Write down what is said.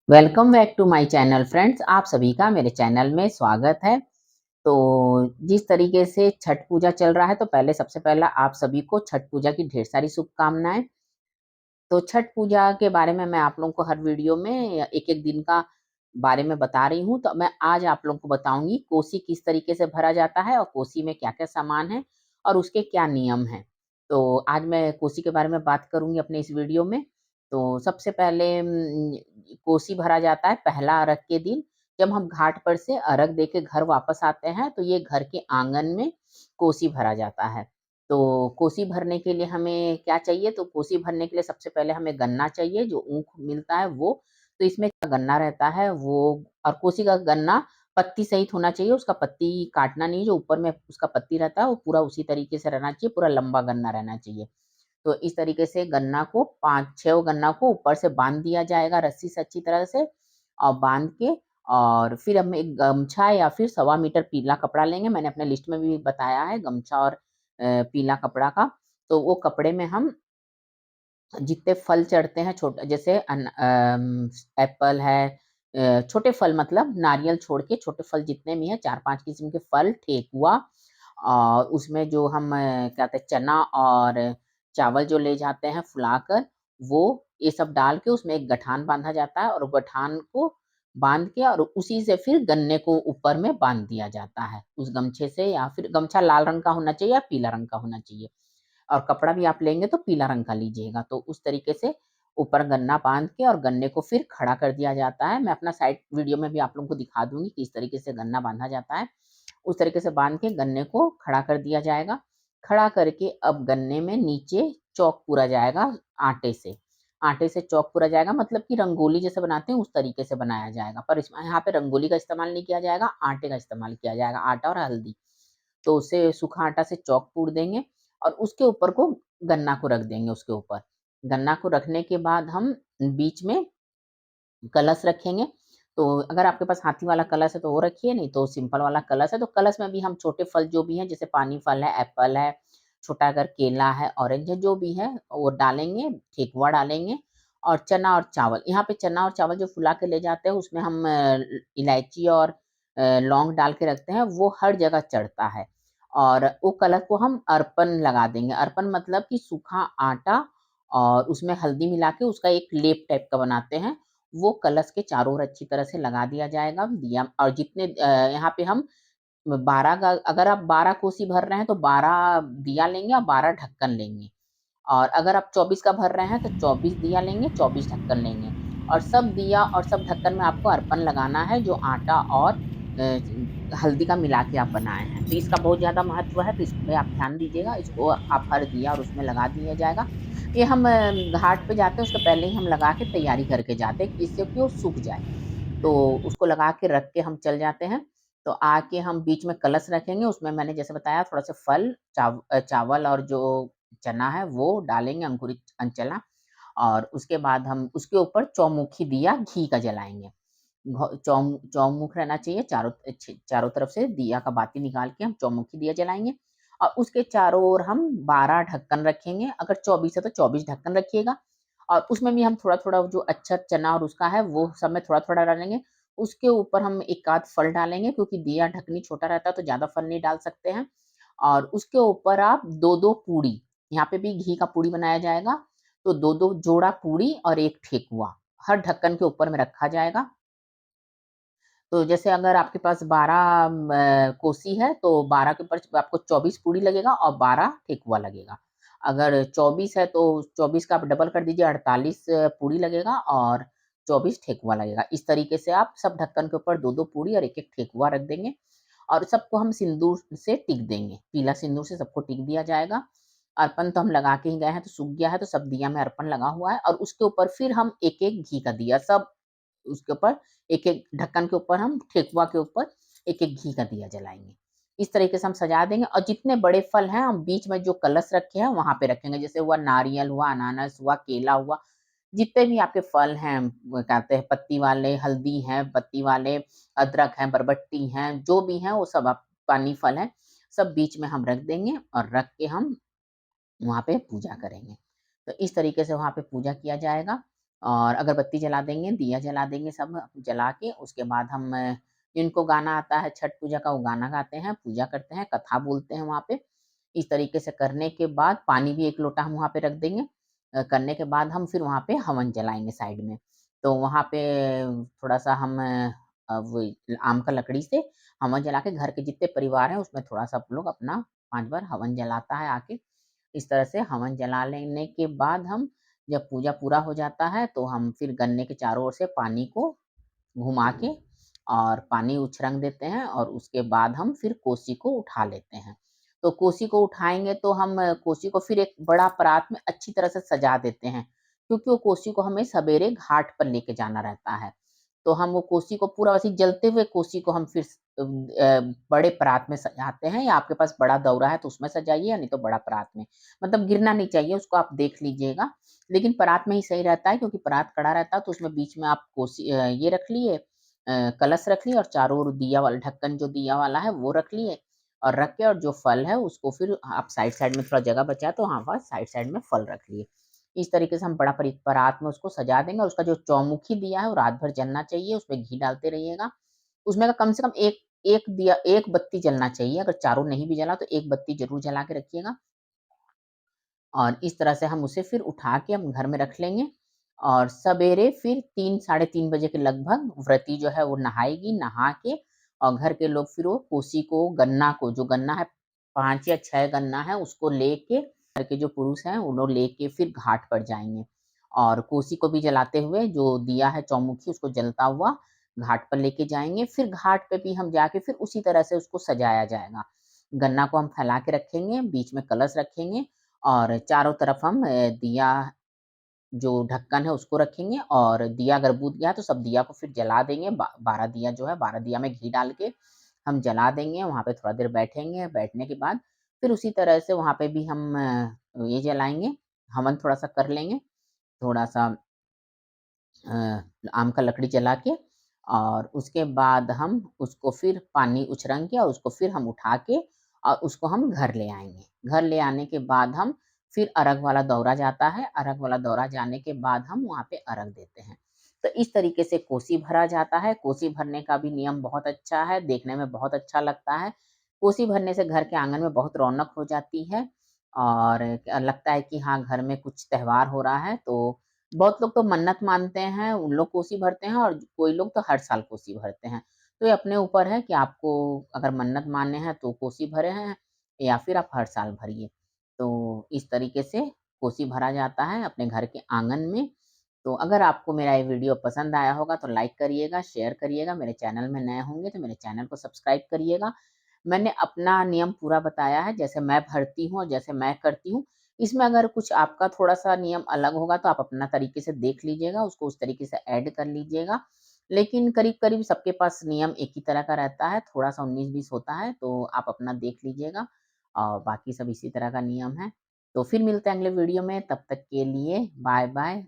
Welcome back to my channel friends. आप सभी का मेरे चैनल में स्वागत है। तो जिस तरीके से छठ पूजा चल रहा है तो पहले सबसे पहला आप सभी को छठ पूजा की ढेर सारी शुभकामनाएं। तो छठ पूजा के बारे में मैं आप लोगों को हर वीडियो में एक-एक दिन का बारे में बता रही हूँ। तो मैं आज आप लोगों को बताऊँगी कोसी किस तरीके से भरा जाता है और कोसी में क्या-क्या सामान है और उसके क्या नियम हैं। तो आज मैं कोसी के बारे में बात करूँगी अपने इस वीडियो में। तो सबसे पहले कोसी भरा जाता है पहला अरग के दिन। जब हम घाट पर से अरग देके घर वापस आते हैं तो ये घर के आँगन में कोसी भरा जाता है। तो कोसी भरने के लिए हमें क्या चाहिए? तो कोसी भरने के लिए सबसे पहले हमें गन्ना चाहिए, जो ऊख मिलता है वो। तो इसमें गन्ना रहता है वो, और कोसी का गन्ना पत्ती सहित होना चाहिए, उसका पत्ती काटना नहीं है, जो ऊपर में उसका पत्ती रहता है वो पूरा उसी तरीके से रहना चाहिए, पूरा लंबा गन्ना रहना चाहिए। तो इस तरीके से गन्ना को 5-6 गन्ना को ऊपर से बाँध दिया जाएगा रस्सी से अच्छी तरह से, और बाँध के और फिर हम एक गमछा या फिर सवा मीटर पीला कपड़ा लेंगे। मैंने अपने लिस्ट में भी बताया है गमछा और पीला कपड़ा का। तो वो कपड़े में हम जितने फल चढ़ते हैं छोटे, जैसे एप्पल है, छोटे फल मतलब नारियल छोड़ के छोटे फल जितने भी हैं 4-5 किस्म के फल, ठेकुआ, और उसमें जो हम क्या कहते हैं चना और चावल जो ले जाते हैं फुलाकर, वो ये सब डाल के उसमें एक गठान बाँधा जाता है और गठान को बाँध के और उसी से फिर गन्ने को ऊपर में बाँध दिया जाता है उस गमछे से, या फिर गमछा लाल रंग का होना चाहिए या पीला रंग का होना चाहिए। और कपड़ा भी आप लेंगे तो पीला रंग का लीजिएगा। तो उस तरीके से ऊपर गन्ना बाँध के और गन्ने को फिर खड़ा कर दिया जाता है। मैं अपना साइड वीडियो में भी आप लोगों को दिखा दूँगी किस तरीके से गन्ना बाँधा जाता है। उस तरीके से बाँध के गन्ने को खड़ा कर दिया जाएगा। खड़ा करके अब गन्ने में नीचे चॉक पूरा जाएगा आटे से। आटे से चॉक पूरा जाएगा मतलब कि रंगोली जैसे बनाते हैं उस तरीके से बनाया जाएगा। पर इसमें यहाँ पे रंगोली का इस्तेमाल नहीं किया जाएगा, आटे का इस्तेमाल किया जाएगा, आटा और हल्दी। तो उसे सूखा आटा से चॉक पूर देंगे और उसके ऊपर को गन्ना को रख देंगे उसके ऊपर। गन्ना को रखने के बाद हम बीच में कलश रखेंगे। तो अगर आपके पास हाथी वाला कलश है तो वो रखिए, नहीं तो सिंपल वाला कलश है तो कलश में भी हम छोटे फल जो भी हैं, जैसे पानी फल है, एप्पल है, छोटा अगर केला है, ऑरेंज है, जो भी है वो डालेंगे, ठेकुआ डालेंगे और चना और चावल। यहाँ पे चना और चावल जो फुला के ले जाते हैं उसमें हम इलायची और लौंग डाल के रखते हैं, वो हर जगह चढ़ता है। और वो कलश को हम अर्पण लगा देंगे। अर्पण मतलब कि सूखा आटा और उसमें हल्दी मिला के उसका एक लेप टाइप का बनाते हैं, वो कलश के चारों ओर अच्छी तरह से लगा दिया जाएगा दिया। और जितने यहाँ पे हम 12 का, अगर आप 12 कोसी भर रहे हैं तो 12 दिया लेंगे और 12 ढक्कन लेंगे। और अगर आप 24 का भर रहे हैं तो 24 दिया लेंगे, 24 ढक्कन लेंगे। और सब दिया और सब ढक्कन में आपको अर्पण लगाना है जो आटा और हल्दी का मिला के आप बनाए हैं। तो इसका बहुत ज़्यादा महत्व है, तो इस पे आप ध्यान दीजिएगा। इसको आप हर दिया और उसमें लगा दिया जाएगा। ये हम घाट पे जाते हैं उसके पहले ही हम लगा के तैयारी करके जाते हैं, जिससे कि वो सूख जाए। तो उसको लगा के रख के हम चल जाते हैं। तो आके हम बीच में कलश रखेंगे, उसमें मैंने जैसे बताया थोड़ा-सा फल, चावल और जो चना है वो डालेंगे, अंकुरित चना, और उसके बाद हम उसके ऊपर चौमुखी दिया घी का जलाएँगे। चौमुख रहना चाहिए, चारों तरफ से दिया का बाती निकाल के हम चौमुखी दिया जलाएँगे और उसके चारों ओर हम 12 ढक्कन रखेंगे। अगर 24 है तो 24 ढक्कन रखिएगा, और उसमें भी हम थोड़ा-थोड़ा जो अच्छा चना और उसका है वो सब में थोड़ा-थोड़ा डालेंगे। उसके ऊपर हम एक आध फल डालेंगे, क्योंकि दिया ढकनी छोटा रहता है तो ज़्यादा फल नहीं डाल सकते हैं। और उसके ऊपर आप 2-2 पूड़ी, यहाँ पे भी घी का पूड़ी बनाया जाएगा, तो 2-2 जोड़ा पूड़ी और 1 ठेकुआ हर ढक्कन के ऊपर में रखा जाएगा। तो जैसे अगर आपके पास 12 कोसी है तो 12 के ऊपर आपको 24 पूड़ी लगेगा और 12 ठेकुआ लगेगा। अगर 24 है तो 24 का आप डबल कर दीजिए, 48 पूड़ी लगेगा और 24 ठेकुआ लगेगा। इस तरीके से आप सब ढक्कन के ऊपर 2-2 पूड़ी और 1-1 ठेकुआ रख देंगे और सबको हम सिंदूर से टिक देंगे। पीला सिंदूर से सबको टिक दिया जाएगा। अर्पण तो हम लगा के ही गए हैं तो सूख गया है, तो सब दिया में अर्पण लगा हुआ है और उसके ऊपर फिर हम 1-1 घी का दिया, सब उसके ऊपर एक-एक ढक्कन के ऊपर हम ठेकुआ के ऊपर एक-एक घी का दिया जलाएँगे। इस तरीके से हम सजा देंगे और जितने बड़े फल हैं हम बीच में जो कलश रखे हैं वहाँ पे रखेंगे। जैसे हुआ नारियल हुआ, अनानास हुआ, केला हुआ, जितने भी आपके फल हैं, वो कहते हैं पत्ती वाले, हल्दी हैं पत्ती वाले, अदरक है, बरबट्टी हैं, जो भी हैं वो सब आप पानी फल हैं, सब बीच में हम रख देंगे और रख के हम वहाँ पे पूजा करेंगे। तो इस तरीके से वहाँ पे पूजा किया जाएगा और अगरबत्ती जला देंगे, दिया जला देंगे सब जला के उसके बाद हम जिनको गाना आता है छठ पूजा का वो गाना गाते हैं, पूजा करते हैं, कथा बोलते हैं वहाँ पे। इस तरीके से करने के बाद पानी भी 1 लोटा हम वहाँ पे रख देंगे। करने के बाद हम फिर वहाँ पे हवन जलाएँगे साइड में। तो वहाँ पे थोड़ा-सा हम वो आम का लकड़ी से हवन जला के घर के जितने परिवार हैं उसमें थोड़ा-सा आप लोग अपना 5 बार हवन जलाता है आके। इस तरह से हवन जला लेने के बाद हम जब पूजा पूरा हो जाता है तो हम फिर गन्ने के चारों ओर से पानी को घुमा के और पानी उछरंग देते हैं और उसके बाद हम फिर कोसी को उठा लेते हैं। तो कोसी को उठाएँगे तो हम कोसी को फिर एक बड़ा परात में अच्छी तरह से सजा देते हैं, क्योंकि वो कोसी को हमें सवेरे घाट पर लेके जाना रहता है। तो हम वो कोसी को पूरा वैसे ही जलते हुए कोसी को हम फिर बड़े परात में सजाते हैं या आपके पास बड़ा दउरा है तो उसमें सजाइए या नहीं तो बड़ा परात में। मतलब गिरना नहीं चाहिए उसको आप देख लीजिएगा। लेकिन परात में ही सही रहता है क्योंकि परात कड़ा रहता है तो उसमें बीच में आप कोसी ये रख लिए कलश रख लिए और चारों ओर दिया वाला ढक्कन जो दिया वाला है वो रख लिए और रख के और जो फल है उसको फिर आप साइड-साइड में थोड़ा जगह बचा है तो वहाँ पर साइड-साइड में फल रख लिए। इस तरीके से हम बड़ा परात में उसको सजा देंगे और उसका जो चौमुखी दिया है वो रात भर जलना चाहिए, उसमें घी डालते रहिएगा। उसमें का कम से कम 1 दिया 1 बत्ती जलना चाहिए, अगर चारों नहीं भी जला तो 1 बत्ती ज़रूर जला के रखिएगा। और इस तरह से हम उसे फिर उठा के हम घर में रख लेंगे और सवेरे फिर 3 साढ़े 3 बजे के लगभग व्रती जो है वो नहाएगी, नहा के और घर के लोग फिर वो कोसी को गन्ना को जो गन्ना है 5 या 6 गन्ना है उसको लेके घर के जो पुरुष हैं वो लोग लेके फिर घाट पर जाएँगे। और कोसी को भी जलाते हुए जो दिया है चौमुखी उसको जलता हुआ घाट पर लेके जाएँगे। फिर घाट पे भी हम जाके फिर उसी तरह से उसको सजाया जाएगा। गन्ना को हम फैला के रखेंगे, बीच में कलश रखेंगे और चारों तरफ हम दिया जो ढक्कन है उसको रखेंगे और दिया अगर बुझ गया तो सब दिया को फिर जला देंगे। 12 दिया जो है 12 दिया में घी डाल के हम जला देंगे, वहाँ पे थोड़ा देर बैठेंगे, बैठने के बाद फिर उसी तरह से वहाँ पे भी हम ये जलाएँगे, हवन थोड़ा-सा कर लेंगे, थोड़ा-सा आम का लकड़ी जला के और उसके बाद हम उसको फिर पानी उछरंग के और उसको फिर हम उठा के और उसको हम घर ले आएँगे। घर ले आने के बाद हम फिर अर्घ वाला दौरा जाता है, अर्घ वाला दौरा जाने के बाद हम वहाँ पे अर्घ देते हैं। तो इस तरीके से कोसी भरा जाता है, कोसी भरने का भी नियम बहुत अच्छा है, देखने में बहुत अच्छा लगता है। कोसी भरने से घर के आँगन में बहुत रौनक हो जाती है और लगता है कि हाँ, घर में कुछ त्योहार हो रहा है तो बहुत लोग तो मन्नत मानते हैं, उन लोग कोसी भरते हैं और कोई लोग तो हर साल कोसी भरते हैं। तो ये अपने ऊपर है कि आपको अगर मन्नत मानने हैं तो कोसी भरे हैं या फिर आप हर साल भरिए। तो इस तरीके से कोसी भरा जाता है अपने घर के आँगन में। तो अगर आपको मेरा ये वीडियो पसंद आया होगा तो लाइक करिएगा, शेयर करिएगा, मेरे चैनल में नए होंगे तो मेरे चैनल को सब्सक्राइब करिएगा। मैंने अपना नियम पूरा बताया है, जैसे मैं भरती हूँ और जैसे मैं करती हूँ। इसमें अगर कुछ आपका थोड़ा-सा नियम अलग होगा तो आप अपना तरीके से देख लीजिएगा, उसको उस तरीके से ऐड कर लीजिएगा। लेकिन करीब-करीब सबके पास नियम एक ही तरह का रहता है, थोड़ा-सा 19-20 होता है, तो आप अपना देख लीजिएगा और बाकी सब इसी तरह का नियम है। तो फिर मिलते हैं अगले वीडियो में, तब तक के लिए बाय-बाय।